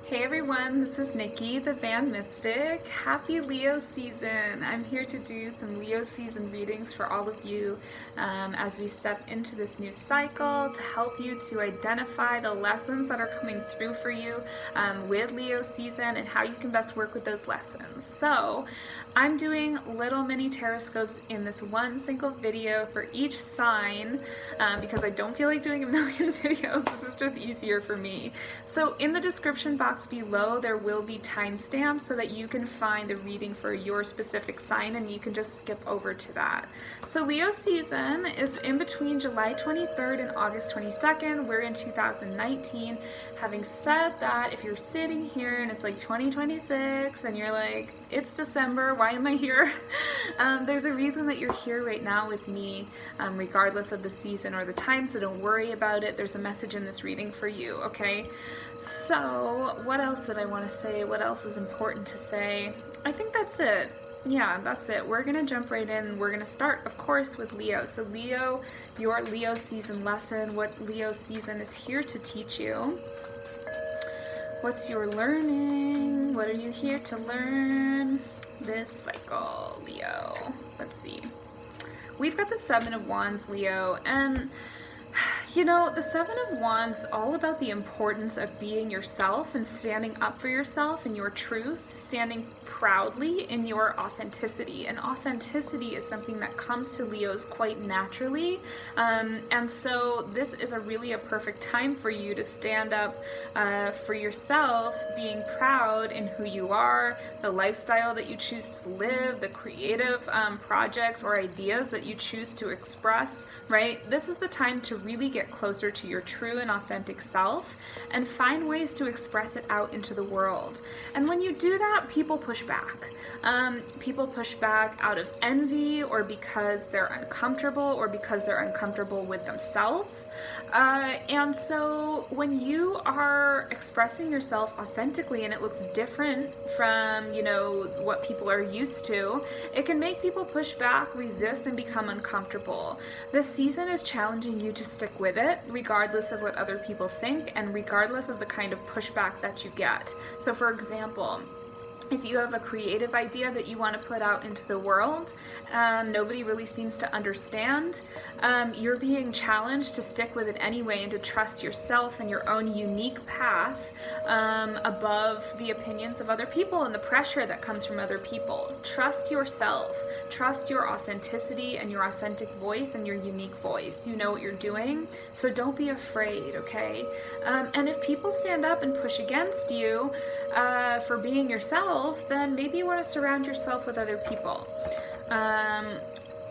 Hey everyone, this is Nikki, the Van Mystic. Happy Leo season! I'm here to do some Leo season readings for all of you as we step into this new cycle to help you to identify the lessons that are coming through for you with Leo season and how you can best work with those lessons. So, I'm doing little mini TAROTSCOPES in this one single video for each sign because I don't feel like doing a million videos. This is just easier for me. So in the description box below there will be timestamps so that you can find the reading for your specific sign and you can just skip over to that. So Leo season is in between July 23rd and August 22nd. We're in 2019. Having said that, if you're sitting here and it's like 2026 and you're like, it's December, why am I here? There's a reason that you're here right now with me, regardless of the season or the time, so don't worry about it. There's a message in this reading for you, okay? So, what else did I want to say? What else is important to say? I think that's it. Yeah, that's it. We're going to jump right in. We're going to start, of course, with Leo. So Leo, your Leo season lesson, what Leo season is here to teach you. What's your learning? What are you here to learn this cycle, Leo? Let's see. We've got the Seven of Wands, Leo, and you know, the Seven of Wands is all about the importance of being yourself and standing up for yourself and your truth, standing proudly in your authenticity. And authenticity is something that comes to Leos quite naturally. And so this is really a perfect time for you to stand up for yourself, being proud in who you are, the lifestyle that you choose to live, the creative projects or ideas that you choose to express, right? This is the time to really get closer to your true and authentic self and find ways to express it out into the world. And when you do that, people push back. People push back out of envy or because they're uncomfortable or because they're uncomfortable with themselves. And so when you are expressing yourself authentically and it looks different from, you know, what people are used to, it can make people push back, resist, and become uncomfortable. This season is challenging you to stick with it, regardless of what other people think and regardless of the kind of pushback that you get. So for example, if you have a creative idea that you want to put out into the world and nobody really seems to understand, you're being challenged to stick with it anyway and to trust yourself and your own unique path above the opinions of other people and the pressure that comes from other people. Trust yourself. Trust your authenticity and your authentic voice and your unique voice. You know what you're doing, so don't be afraid, okay? And if people stand up and push against you for being yourself, then maybe you want to surround yourself with other people.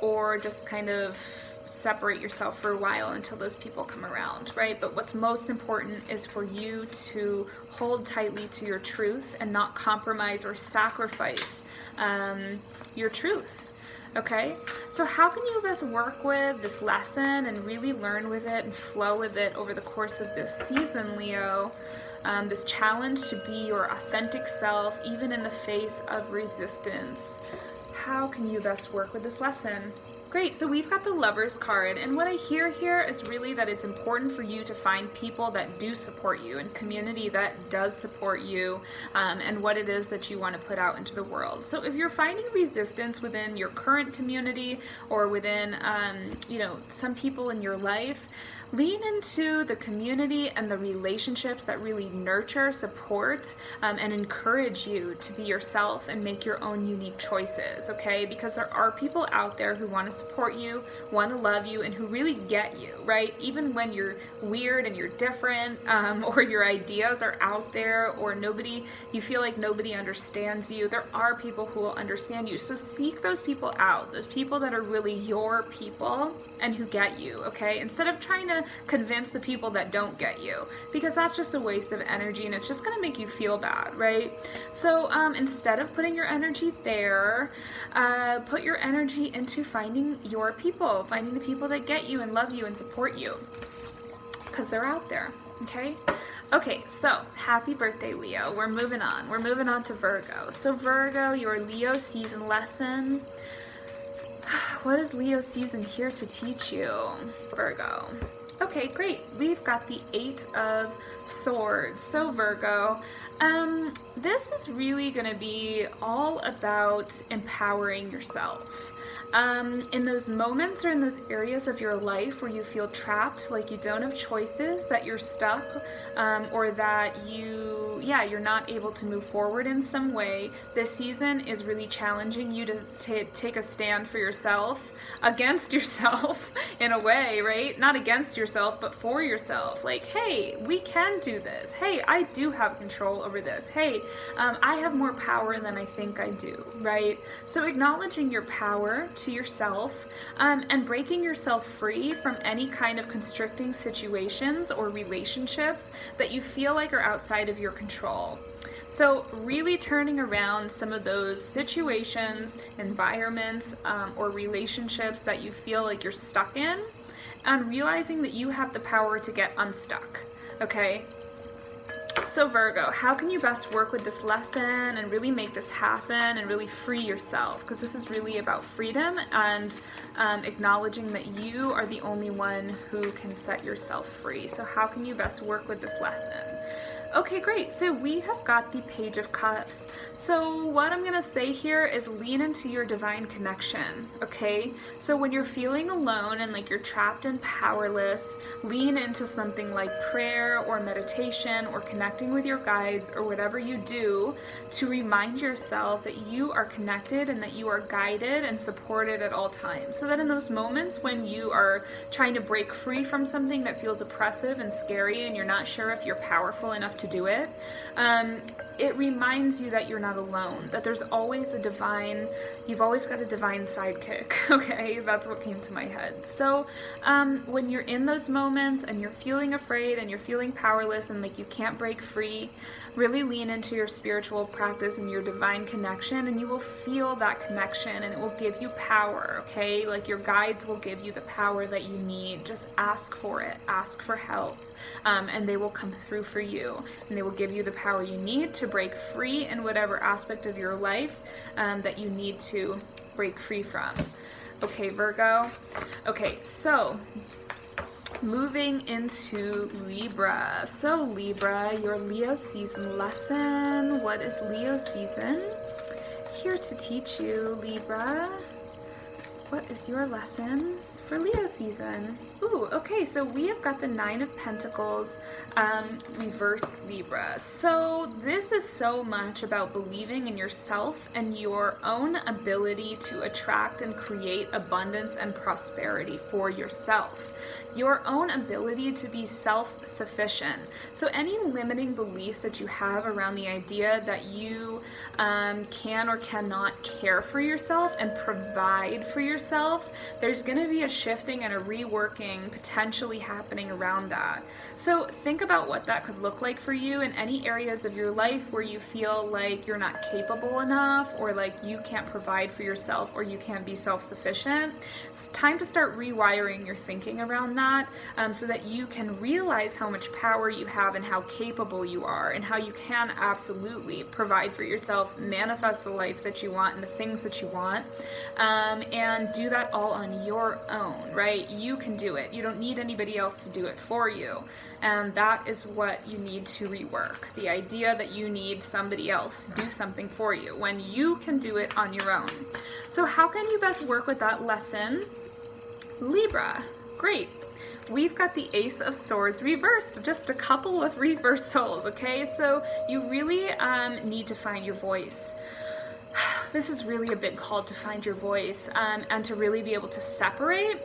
Or just kind of separate yourself for a while until those people come around, right? But what's most important is for you to hold tightly to your truth and not compromise or sacrifice your truth. Okay, so how can you best work with this lesson and really learn with it and flow with it over the course of this season, Leo? This challenge to be your authentic self, even in the face of resistance. How can you best work with this lesson? Great, so we've got the Lovers card, and what I hear here is really that it's important for you to find people that do support you and community that does support you and what it is that you want to put out into the world. So if you're finding resistance within your current community or within, you know, some people in your life, lean into the community and the relationships that really nurture, support, and encourage you to be yourself and make your own unique choices, okay? Because there are people out there who want to support you, want to love you, and who really get you, right? Even when you're weird and you're different, or your ideas are out there, or you feel like nobody understands you, there are people who will understand you. So seek those people out, those people that are really your people and who get you, okay? Instead of trying to convince the people that don't get you, because that's just a waste of energy and it's just gonna make you feel bad, right? So instead of putting your energy there, put your energy into finding your people, finding the people that get you and love you and support you, because they're out there, okay? Okay, so happy birthday, Leo. We're moving on. We're moving on to Virgo. So Virgo, your Leo season lesson. What is Leo season here to teach you, Virgo? Okay, great. We've got the 8 of Swords. So Virgo, This is really going to be all about empowering yourself. In those moments or in those areas of your life where you feel trapped, like you don't have choices, that you're stuck, or that you're not able to move forward in some way, this season is really challenging you to take a stand for yourself, against yourself in a way, right? Not against yourself, but for yourself. Like, hey, we can do this. Hey, I do have control over this. Hey, I have more power than I think I do, right? So acknowledging your power to yourself, and breaking yourself free from any kind of constricting situations or relationships that you feel like are outside of your control. So really turning around some of those situations, environments, or relationships that you feel like you're stuck in, and realizing that you have the power to get unstuck, okay? So Virgo, how can you best work with this lesson and really make this happen and really free yourself? Because this is really about freedom and acknowledging that you are the only one who can set yourself free. So how can you best work with this lesson? Okay, great. So we have got the Page of Cups. So what I'm going to say here is lean into your divine connection, okay? So when you're feeling alone and like you're trapped and powerless, lean into something like prayer or meditation or connecting with your guides or whatever you do to remind yourself that you are connected and that you are guided and supported at all times. So that in those moments when you are trying to break free from something that feels oppressive and scary and you're not sure if you're powerful enough to do it, it reminds you that you're not alone, that there's always you've always got a divine sidekick, okay? That's what came to my head. So when you're in those moments and you're feeling afraid and you're feeling powerless and like you can't break free, really lean into your spiritual practice and your divine connection, and you will feel that connection and it will give you power, okay? Like your guides will give you the power that you need. Just ask for it, ask for help. And they will come through for you, and they will give you the power you need to break free in whatever aspect of your life that you need to break free from. Okay, Virgo. Okay, so moving into Libra. So Libra, your Leo season lesson. What is Leo season? Here to teach you, Libra. What is your lesson for Leo season? Ooh, okay, so we have got the Nine of Pentacles reversed, Libra. So this is so much about believing in yourself and your own ability to attract and create abundance and prosperity for yourself. Your own ability to be self-sufficient. So any limiting beliefs that you have around the idea that you can or cannot care for yourself and provide for yourself, there's going to be a shifting and a reworking potentially happening around that. So think about what that could look like for you in any areas of your life where you feel like you're not capable enough, or like you can't provide for yourself, or you can't be self-sufficient. It's time to start rewiring your thinking around that, so that you can realize how much power you have and how capable you are and how you can absolutely provide for yourself, manifest the life that you want and the things that you want, and do that all on your own, right? You can do it. You don't need anybody else to do it for you. And that is what you need to rework. The idea that you need somebody else to do something for you when you can do it on your own. So how can you best work with that lesson? Libra, great. We've got the Ace of Swords reversed, just a couple of reversals, okay? So you really need to find your voice. This is really a big call to find your voice, and to really be able to separate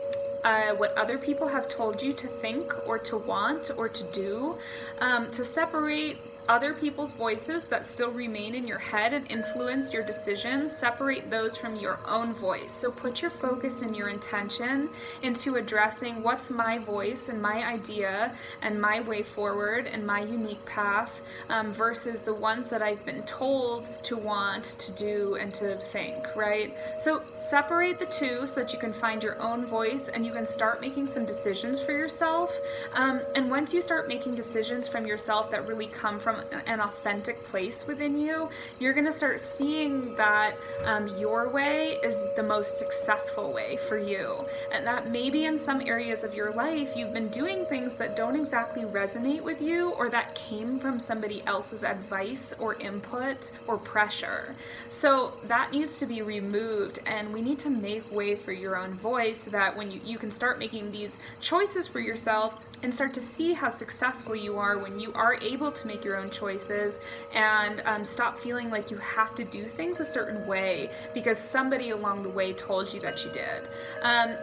what other people have told you to think or to want or to do, to separate other people's voices that still remain in your head and influence your decisions, separate those from your own voice. So put your focus and your intention into addressing what's my voice and my idea and my way forward and my unique path, versus the ones that I've been told to want, to do, and to think, right? So separate the two so that you can find your own voice and you can start making some decisions for yourself. And once you start making decisions from yourself that really come from from an authentic place within you, you're going to start seeing that your way is the most successful way for you. And that maybe in some areas of your life, you've been doing things that don't exactly resonate with you, or that came from somebody else's advice or input or pressure. So that needs to be removed, and we need to make way for your own voice so that when you can start making these choices for yourself and start to see how successful you are when you are able to make your own choices, and stop feeling like you have to do things a certain way because somebody along the way told you that you did.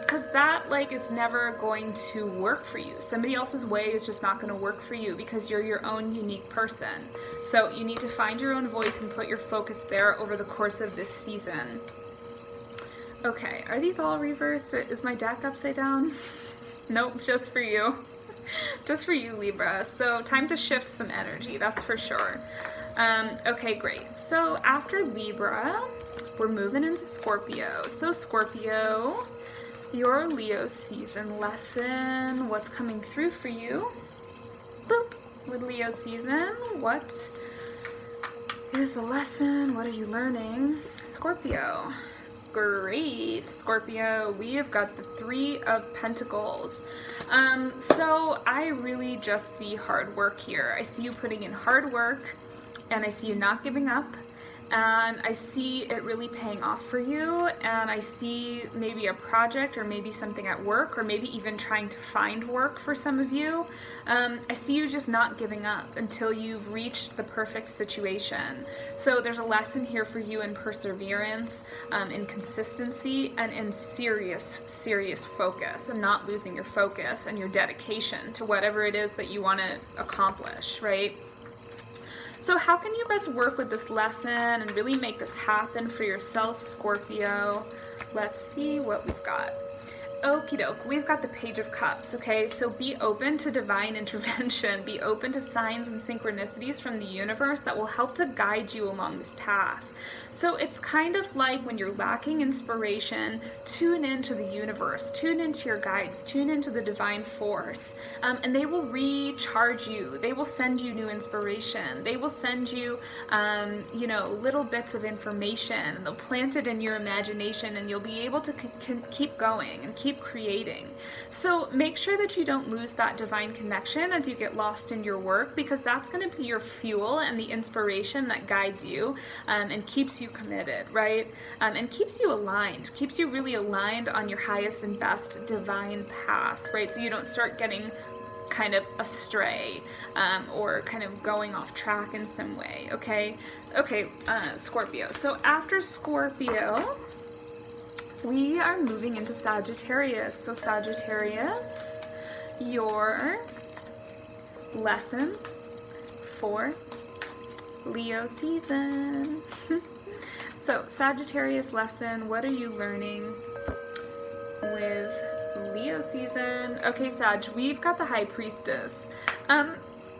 Because that is never going to work for you. Somebody else's way is just not going to work for you because you're your own unique person. So you need to find your own voice and put your focus there over the course of this season. Okay, are these all reversed? Is my deck upside down? Nope, just for you. Just for you, Libra. So time to shift some energy, that's for sure. Okay, great. So after Libra, we're moving into Scorpio. So Scorpio, your Leo season lesson, what's coming through for you? Boop. With Leo season, what is the lesson? What are you learning? Scorpio. Great, Scorpio, we have got the Three of Pentacles. So I really just see hard work here. I see you putting in hard work, and I see you not giving up, and I see it really paying off for you, and I see maybe a project or maybe something at work, or maybe even trying to find work for some of you. I see you just not giving up until you've reached the perfect situation. So there's a lesson here for you in perseverance, in consistency, and in serious focus, and not losing your focus and your dedication to whatever it is that you want to accomplish, right? So how can you guys work with this lesson and really make this happen for yourself, Scorpio? Let's see what we've got. Okie doke, we've got the Page of Cups, okay? So be open to divine intervention. Be open to signs and synchronicities from the universe that will help to guide you along this path. So it's kind of like when you're lacking inspiration, tune into the universe, tune into your guides, tune into the divine force, and they will recharge you. They will send you new inspiration. They will send you, little bits of information, and they'll plant it in your imagination, and you'll be able to keep going and keep creating. So make sure that you don't lose that divine connection as you get lost in your work, because that's going to be your fuel and the inspiration that guides you and keeps you committed, right? And keeps you aligned, keeps you really aligned on your highest and best divine path, right? So you don't start getting kind of astray or kind of going off track in some way, okay? Okay, Scorpio. So after Scorpio, we are moving into Sagittarius. So Sagittarius, your lesson for Leo season. So Sagittarius lesson, what are you learning with Leo season? Okay, Sag, we've got the High Priestess.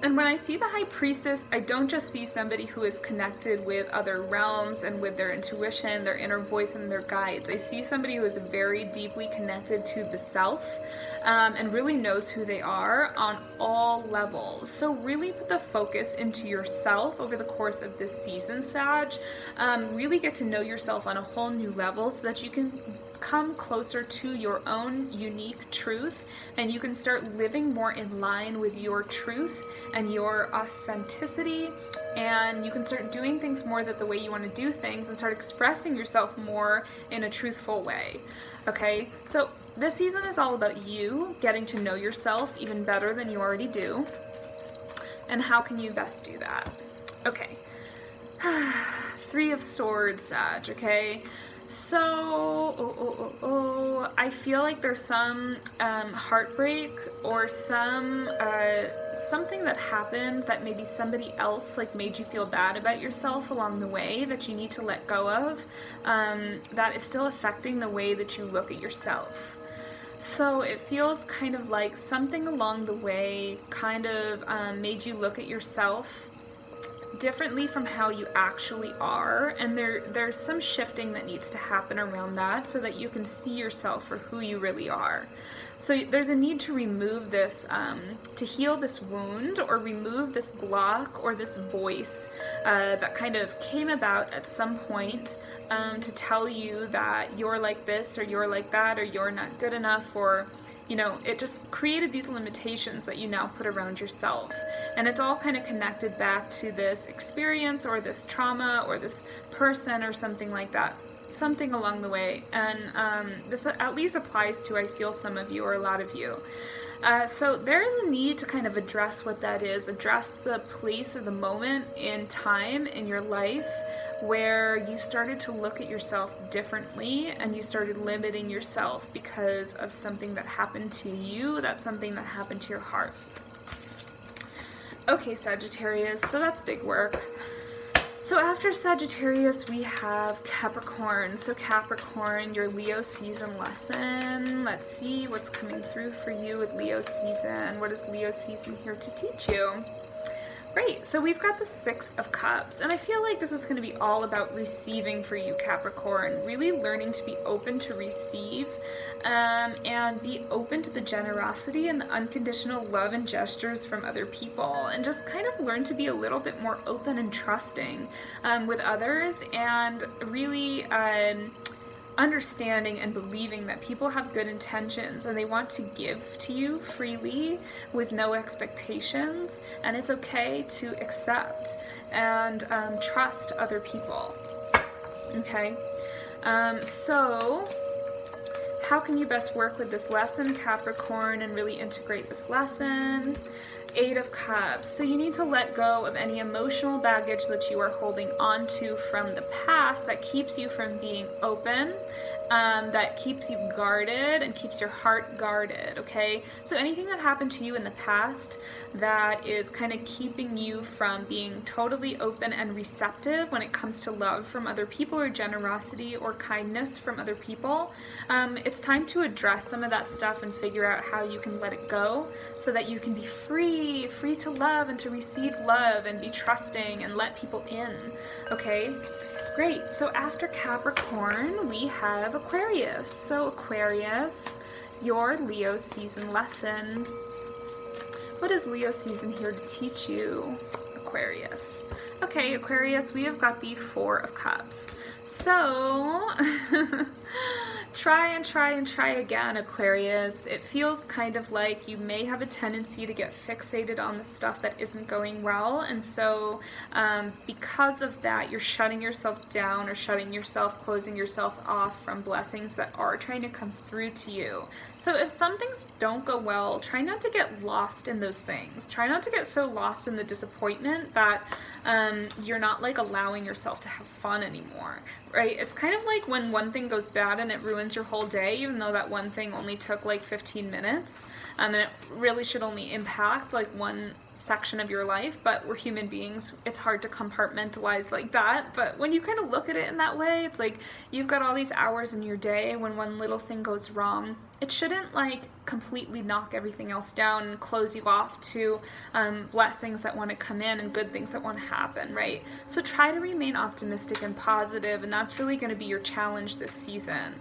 And when I see the High Priestess, I don't just see somebody who is connected with other realms and with their intuition, their inner voice, and their guides. I see somebody who is very deeply connected to the self and really knows who they are on all levels. So really put the focus into yourself over the course of this season, Sag. Really get to know yourself on a whole new level so that you can come closer to your own unique truth, and you can start living more in line with your truth and your authenticity, and you can start doing things more the way you want to do things and start expressing yourself more in a truthful way. Okay, so this season is all about you getting to know yourself even better than you already do. And how can you best do that? Okay, Three of Swords, Sag, okay? So, I feel like there's some heartbreak or something that happened that maybe somebody else made you feel bad about yourself along the way that you need to let go of, that is still affecting the way that you look at yourself. So it feels kind of like something along the way kind of made you look at yourself differently from how you actually are, and there's some shifting that needs to happen around that so that you can see yourself for who you really are. So there's a need to remove this, to heal this wound, or remove this block or this voice that kind of came about at some point to tell you that you're like this, or you're like that, or you're not good enough, or, you know, it just created these limitations that you now put around yourself. And it's all kind of connected back to this experience, or this trauma, or this person, or something like that. Something along the way. And this at least applies to, I feel, some of you, or a lot of you. So there is a need to kind of address what that is, address the place or the moment in time in your life where you started to look at yourself differently, and you started limiting yourself because of something that happened to you, that's something that happened to your heart. Okay, Sagittarius, so that's big work. So after Sagittarius, we have Capricorn. So Capricorn, your Leo season lesson. Let's see what's coming through for you with Leo season. What is Leo season here to teach you? Great, so we've got the Six of Cups, and I feel like this is going to be all about receiving for you, Capricorn. Really learning to be open to receive, and be open to the generosity and the unconditional love and gestures from other people, and just kind of learn to be a little bit more open and trusting with others, and really understanding and believing that people have good intentions and they want to give to you freely with no expectations, and it's okay to accept and trust other people. Okay, so how can you best work with this lesson, Capricorn, and really integrate this lesson? Eight of Cups. So you need to let go of any emotional baggage that you are holding on to from the past that keeps you from being open, that keeps you guarded and keeps your heart guarded, okay? So anything that happened to you in the past that is kind of keeping you from being totally open and receptive when it comes to love from other people, or generosity or kindness from other people, it's time to address some of that stuff and figure out how you can let it go so that you can be free to love and to receive love and be trusting and let people in, okay? Great, so after Capricorn, we have Aquarius. So Aquarius, your Leo season lesson. What is Leo season here to teach you, Aquarius? Okay, Aquarius, we have got the Four of Cups. So, try again, Aquarius. It feels kind of like you may have a tendency to get fixated on the stuff that isn't going well, and so because of that, you're shutting yourself down, or closing yourself off from blessings that are trying to come through to you. So if some things don't go well, try not to get lost in those things. Try not to get so lost in the disappointment that you're not like allowing yourself to have fun anymore, right? It's kind of like when one thing goes bad and it ruins your whole day, even though that one thing only took like 15 minutes, and it really should only impact like one section of your life, but we're human beings, it's hard to compartmentalize like that. But when you kind of look at it in that way, it's like you've got all these hours in your day. When one little thing goes wrong, it shouldn't like completely knock everything else down and close you off to blessings that want to come in and good things that want to happen, right? So try to remain optimistic and positive, and that's really going to be your challenge this season,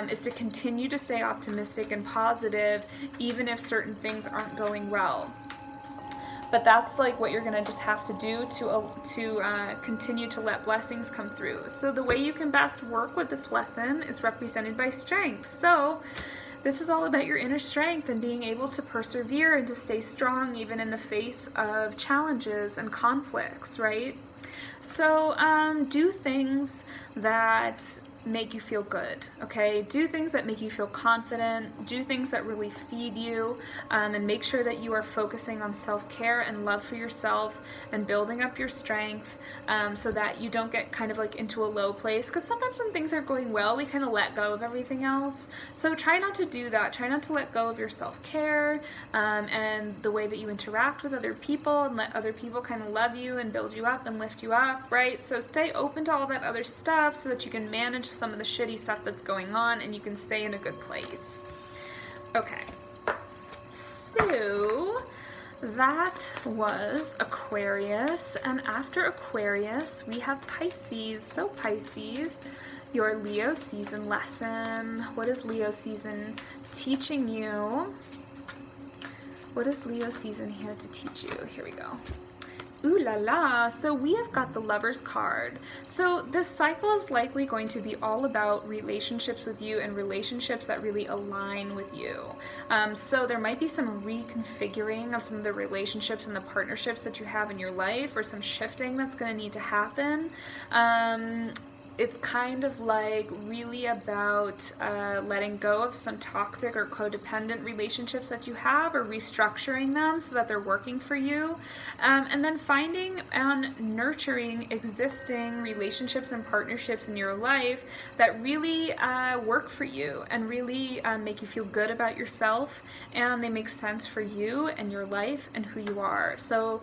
is to continue to stay optimistic and positive even if certain things aren't going well. But that's like what you're gonna just have to do to continue to let blessings come through. So the way you can best work with this lesson is represented by strength. So this is all about your inner strength and being able to persevere and to stay strong even in the face of challenges and conflicts, right? So do things that make you feel good, okay? Do things that make you feel confident, do things that really feed you, and make sure that you are focusing on self-care and love for yourself and building up your strength, so that you don't get kind of like into a low place, because sometimes when things are going well, we kind of let go of everything else. So try not to do that. Try not to let go of your self-care and the way that you interact with other people, and let other people kind of love you and build you up and lift you up, right? So stay open to all that other stuff so that you can manage some of the shitty stuff that's going on and you can stay in a good place. Okay, so that was Aquarius, and after Aquarius we have Pisces. So Pisces, your Leo season lesson. What is Leo season teaching you? What is Leo season here to teach you? Here we go. Ooh la la, so we have got the Lover's card. So this cycle is likely going to be all about relationships with you and relationships that really align with you. So there might be some reconfiguring of some of the relationships and the partnerships that you have in your life, or some shifting that's going to need to happen. It's kind of like really about letting go of some toxic or codependent relationships that you have, or restructuring them so that they're working for you. And then finding and nurturing existing relationships and partnerships in your life that really work for you and really make you feel good about yourself, and they make sense for you and your life and who you are. So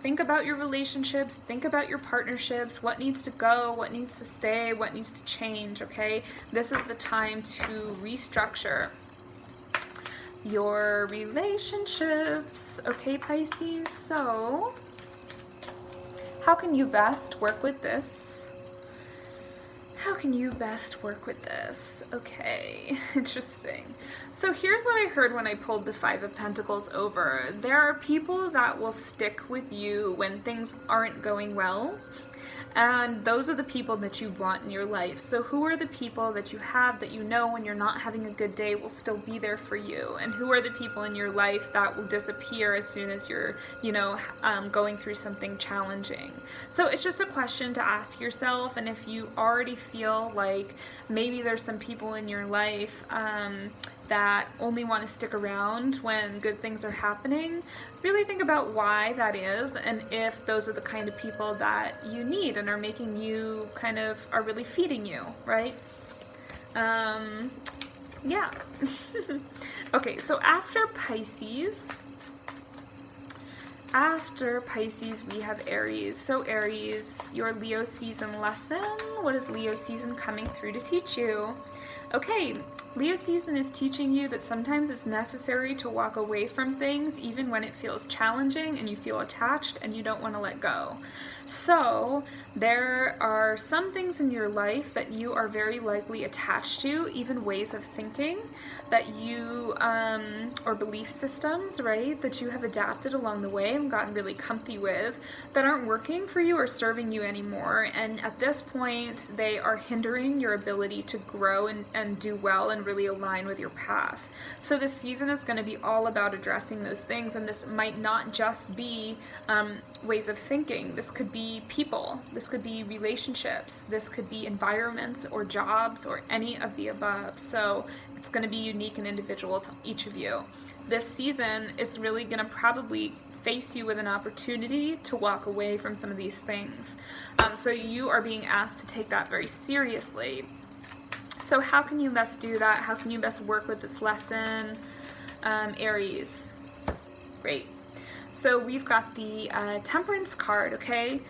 think about your relationships, think about your partnerships, what needs to go, what needs to stay, what needs to change, okay? This is the time to restructure your relationships, okay, Pisces? So, how can you best work with this? How can you best work with this? Okay, interesting. So here's what I heard when I pulled the Five of Pentacles over. There are people that will stick with you when things aren't going well. And those are the people that you want in your life. So who are the people that you have that you know when you're not having a good day will still be there for you? And who are the people in your life that will disappear as soon as you're, going through something challenging? So it's just a question to ask yourself. And if you already feel like maybe there's some people in your life that only want to stick around when good things are happening, really think about why that is, and if those are the kind of people that you need and are making you are really feeding you, right? Yeah. Okay, so after Pisces, we have Aries. So Aries, your Leo season lesson. What is Leo season coming through to teach you? Okay, Leo season is teaching you that sometimes it's necessary to walk away from things even when it feels challenging and you feel attached and you don't want to let go. So there are some things in your life that you are very likely attached to, even ways of thinking that you, or belief systems, right, that you have adapted along the way and gotten really comfy with, that aren't working for you or serving you anymore. And at this point, they are hindering your ability to grow and do well and really align with your path. So this season is going to be all about addressing those things, and this might not just be ways of thinking. This could be people, this could be relationships, this could be environments or jobs or any of the above. So it's going to be unique and individual to each of you. This season is really going to probably face you with an opportunity to walk away from some of these things. So you are being asked to take that very seriously. So how can you best do that? How can you best work with this lesson? Aries. Great. So we've got the Temperance card, okay?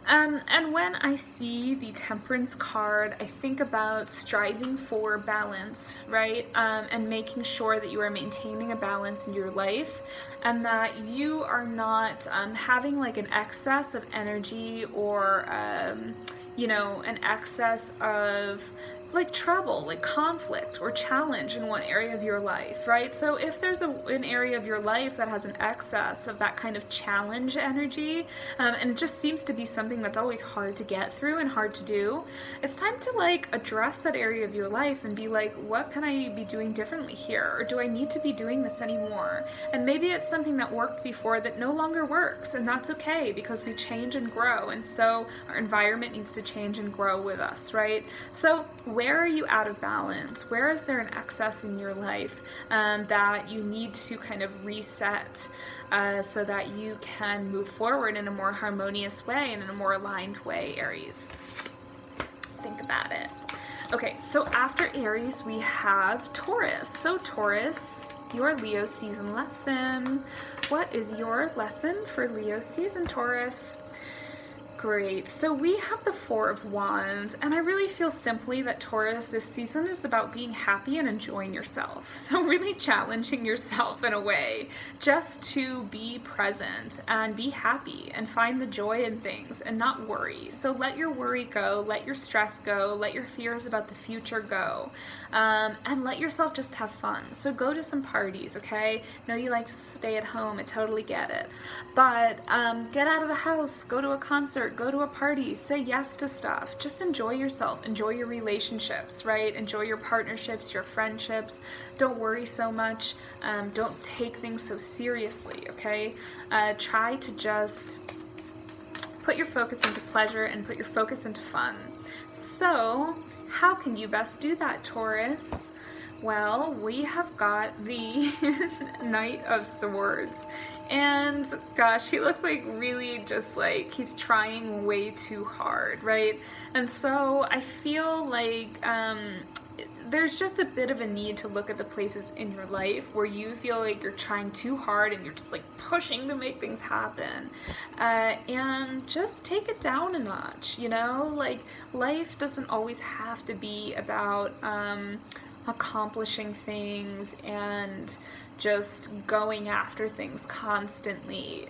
And when I see the Temperance card, I think about striving for balance, right? And making sure that you are maintaining a balance in your life, and that you are not having like an excess of energy or, an excess of like trouble, like conflict or challenge in one area of your life, right? So if there's an area of your life that has an excess of that kind of challenge energy, and it just seems to be something that's always hard to get through and hard to do, it's time to like address that area of your life and be like, what can I be doing differently here? Or do I need to be doing this anymore? And maybe it's something that worked before that no longer works, and that's okay, because we change and grow, and so our environment needs to change and grow with us, right? So where are you out of balance? Where is there an excess in your life that you need to kind of reset so that you can move forward in a more harmonious way and in a more aligned way, Aries? Think about it. Okay, so after Aries, we have Taurus. So Taurus, your Leo season lesson. What is your lesson for Leo season, Taurus? Great. So we have the Four of Wands, and I really feel simply that Taurus, this season is about being happy and enjoying yourself. So really challenging yourself in a way just to be present and be happy and find the joy in things and not worry. So let your worry go, let your stress go, let your fears about the future go, and let yourself just have fun. So go to some parties, okay? Know you like to stay at home, I totally get it. But get out of the house, go to a concert, go to a party, say yes to stuff. Just enjoy yourself, enjoy your relationships, right? Enjoy your partnerships, your friendships. Don't worry so much. Don't take things so seriously, okay? Try to just put your focus into pleasure and put your focus into fun. So, how can you best do that, Taurus? Well, we have got the Knight of Swords. And gosh, he looks like really just like he's trying way too hard, right? And so I feel like there's just a bit of a need to look at the places in your life where you feel like you're trying too hard and you're just like pushing to make things happen. And just take it down a notch, you know? Like, life doesn't always have to be about accomplishing things and just going after things constantly.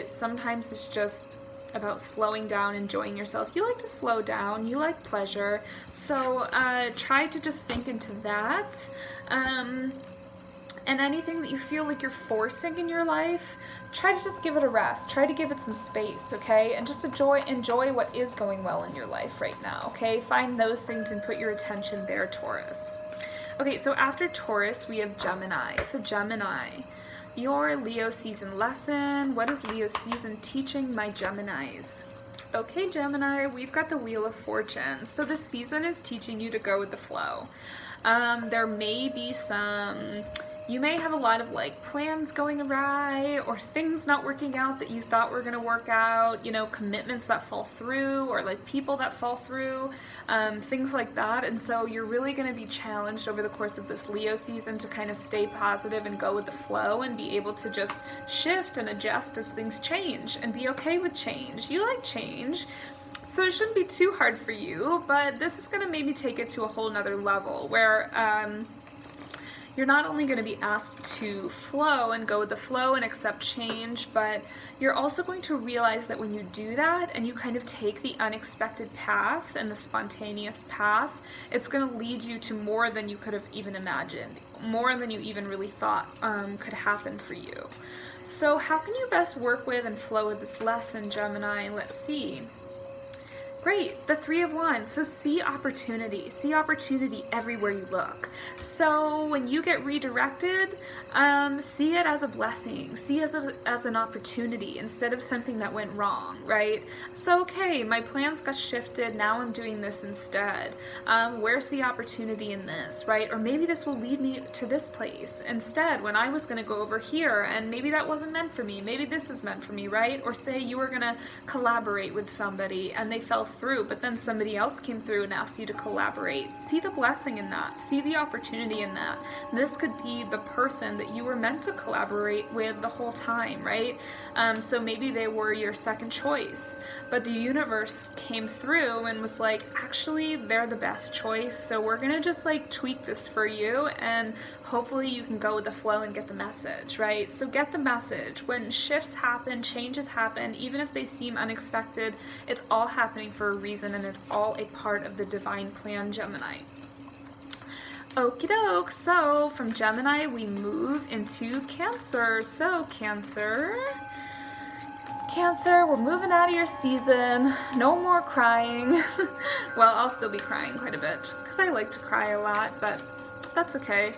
Sometimes it's just about slowing down, enjoying yourself. You like to slow down, you like pleasure, so try to just sink into that. And anything that you feel like you're forcing in your life, try to just give it a rest. Try to give it some space, okay? And just enjoy what is going well in your life right now, okay? Find those things and put your attention there, Taurus. Okay, so after Taurus, we have Gemini. So Gemini, your Leo season lesson. What is Leo season teaching my Geminis? Okay, Gemini, we've got the Wheel of Fortune. So this season is teaching you to go with the flow. There may be you may have a lot of like plans going awry or things not working out that you thought were going to work out, you know, commitments that fall through or like people that fall through, things like that. And so you're really going to be challenged over the course of this Leo season to kind of stay positive and go with the flow and be able to just shift and adjust as things change and be okay with change. You like change. So it shouldn't be too hard for you, but this is going to maybe take it to a whole nother level where, you're not only going to be asked to flow and go with the flow and accept change, but you're also going to realize that when you do that and you kind of take the unexpected path and the spontaneous path, it's going to lead you to more than you could have even imagined, more than you even really thought could happen for you. So how can you best work with and flow with this lesson, Gemini? Let's see. Great, the Three of Wands. So see opportunity everywhere you look. So when you get redirected, see it as a blessing, see it as an opportunity instead of something that went wrong, right? So okay, my plans got shifted, now I'm doing this instead. Where's the opportunity in this, right? Or maybe this will lead me to this place instead when I was gonna go over here and maybe that wasn't meant for me, maybe this is meant for me, right? Or say you were gonna collaborate with somebody and they fell through, but then somebody else came through and asked you to collaborate. See the blessing in that. See the opportunity in that. This could be the person that you were meant to collaborate with the whole time, right? So maybe they were your second choice, but the universe came through and was like, actually, they're the best choice, so we're gonna just like tweak this for you, and hopefully you can go with the flow and get the message, right? So get the message. When shifts happen, changes happen, even if they seem unexpected, it's all happening for a reason and it's all a part of the divine plan, Gemini. Okie doke, so from Gemini we move into Cancer. So Cancer, we're moving out of your season. No more crying. Well, I'll still be crying quite a bit just because I like to cry a lot, but that's okay.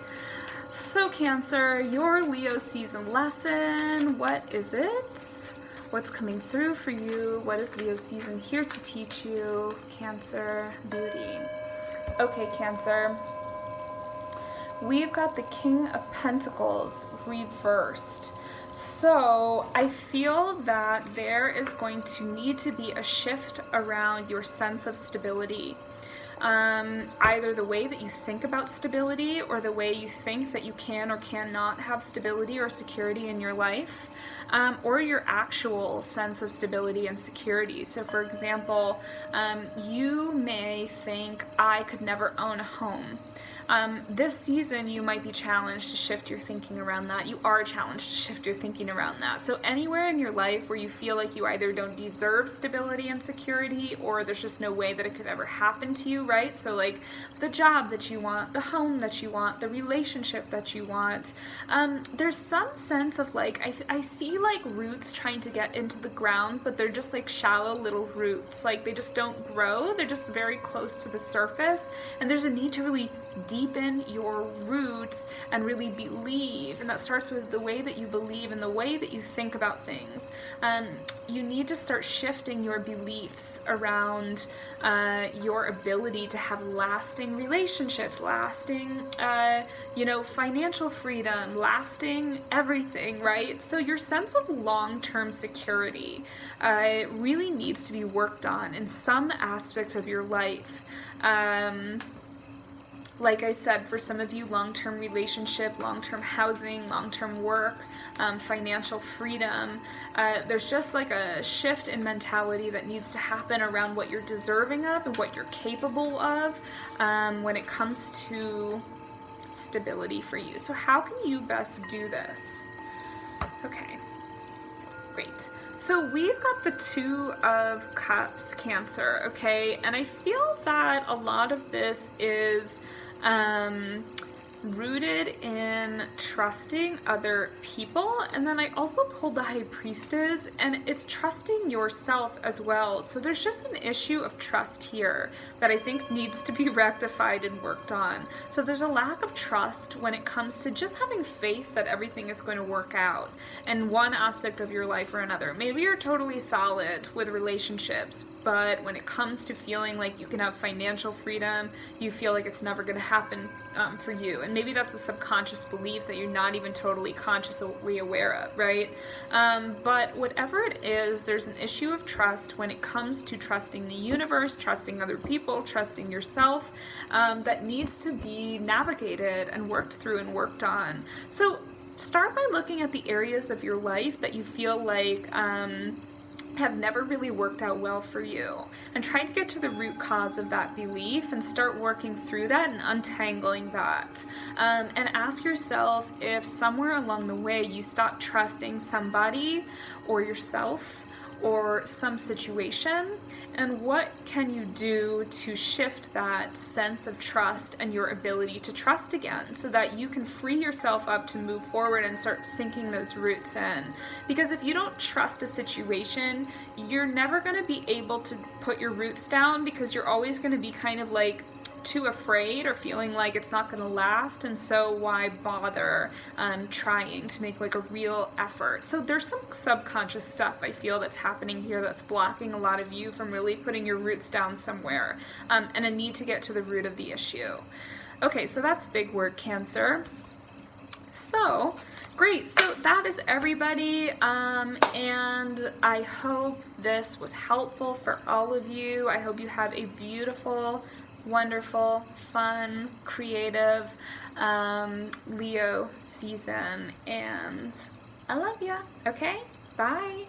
So Cancer, your Leo season lesson, what is it? What's coming through for you? What is Leo season here to teach you? Cancer, beauty. Okay, Cancer. We've got the King of Pentacles reversed. So I feel that there is going to need to be a shift around your sense of stability. either the way that you think about stability or the way you think that you can or cannot have stability or security in your life, or your actual sense of stability and security. So for example, you may think, I could never own a home. This season you might be challenged to shift your thinking around that. You are challenged to shift your thinking around that. So anywhere in your life where you feel like you either don't deserve stability and security, or there's just no way that it could ever happen to you, right? So like the job that you want, the home that you want, the relationship that you want, there's some sense of like, I see like roots trying to get into the ground, but they're just like shallow little roots. Like they just don't grow. They're just very close to the surface. And there's a need to really deepen your roots and really believe, and that starts with the way that you believe and the way that you think about things. You need to start shifting your beliefs around your ability to have lasting relationships, lasting financial freedom, lasting everything, right? So your sense of long-term security really needs to be worked on in some aspect of your life. Like I said, for some of you, long-term relationship, long-term housing, long-term work, financial freedom, there's just like a shift in mentality that needs to happen around what you're deserving of and what you're capable of when it comes to stability for you. So how can you best do this? Okay, great. So we've got the Two of Cups, Cancer, okay? And I feel that a lot of this is rooted in trusting other people. And then I also pulled the High Priestess, and it's trusting yourself as well. So there's just an issue of trust here that I think needs to be rectified and worked on. So there's a lack of trust when it comes to just having faith that everything is going to work out in one aspect of your life or another. Maybe you're totally solid with relationships, but when it comes to feeling like you can have financial freedom, you feel like it's never going to happen for you. And maybe that's a subconscious belief that you're not even totally consciously aware of, right? But whatever it is, there's an issue of trust when it comes to trusting the universe, trusting other people, trusting yourself, that needs to be navigated and worked through and worked on. So start by looking at the areas of your life that you feel like have never really worked out well for you, and try to get to the root cause of that belief and start working through that and untangling that. And ask yourself if somewhere along the way you stop trusting somebody or yourself or some situation, and what can you do to shift that sense of trust and your ability to trust again, so that you can free yourself up to move forward and start sinking those roots in. Because if you don't trust a situation, you're never going to be able to put your roots down, because you're always going to be kind of like too afraid or feeling like it's not going to last, and so why bother trying to make like a real effort. So there's some subconscious stuff I feel that's happening here that's blocking a lot of you from really putting your roots down somewhere, and a need to get to the root of the issue. Okay, so that's big word, Cancer. So great, so that is everybody, and I hope this was helpful for all of you. I hope you have a beautiful, wonderful, fun, creative Leo season, and I love ya. Okay, bye.